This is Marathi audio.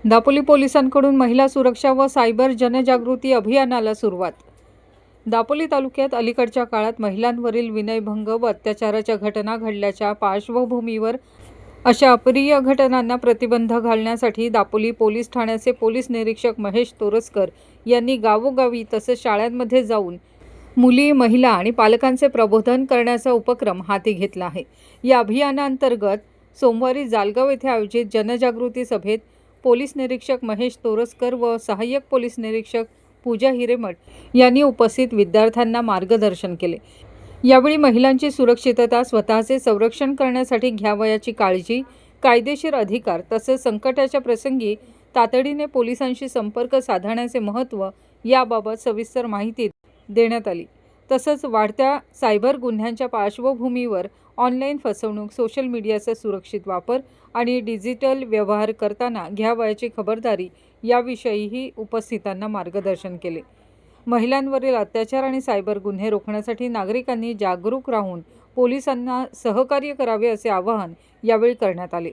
दापोली पोलिसांकडून महिला सुरक्षा व सायबर जनजागृती अभियानाला सुरुवात। दापोली तालुक्यात अलीकडच्या काळात महिलांवरील विनयभंग व अत्याचाराच्या घटना घडल्याच्या पार्श्वभूमीवर अशा अप्रिय घटनांना प्रतिबंध घालण्यासाठी दापोली पोलीस ठाण्याचे पोलीस निरीक्षक महेश तोरसकर यांनी गावोगावी तसेच शाळांमध्ये जाऊन मुली, महिला आणि पालकांचे प्रबोधन करण्याचा उपक्रम हाती घेतला आहे। या अभियानांतर्गत सोमवारी जालगाव येथे आयोजित जनजागृती सभेत पोलीस निरीक्षक महेश तोरसकर व सहाय्यक पोलीस निरीक्षक पूजा हिरेमठ यांनी उपस्थित विद्यार्थ्यांना मार्गदर्शन केले। यावेळी महिलांची सुरक्षितता, स्वतःचे संरक्षण करण्यासाठी घ्यावयाची काळजी, कायदेशीर अधिकार तसेच संकटाच्या प्रसंगी तातडीने पोलिसांशी संपर्क साधण्याचे महत्त्व याबाबत सविस्तर माहिती देण्यात आली। तसंच वाढत्या सायबर गुन्ह्यांच्या पार्श्वभूमीवर ऑनलाईन फसवणूक, सोशल मीडियाचा सुरक्षित वापर आणि डिजिटल व्यवहार करताना घ्यावयाची खबरदारी याविषयीही उपस्थितांना मार्गदर्शन केले। महिलांवरील अत्याचार आणि सायबर गुन्हे रोखण्यासाठी नागरिकांनी जागरूक राहून पोलिसांना सहकार्य करावे असे आवाहन यावेळी करण्यात आले।